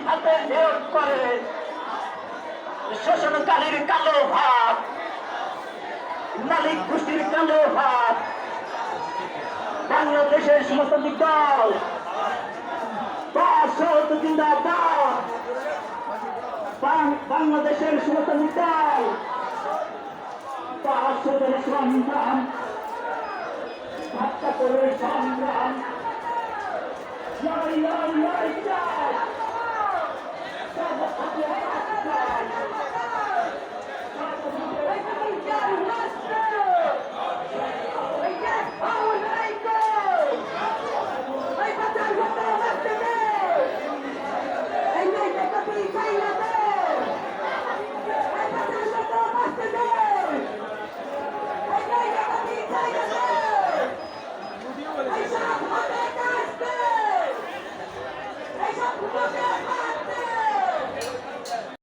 হাতে নিয়োগ করে শোষণকারীর কালো হাত, মালিক গোষ্ঠীর কালো হাত, বাংলাদেশের সমস্ত দল জিন্দাবাদ, বাংলাদেশের সমস্ত দল পাঁচশোদের সংগ্রাম, হত্যা করে সংগ্রাম, লড়াই লড়াই লড়াই চাই।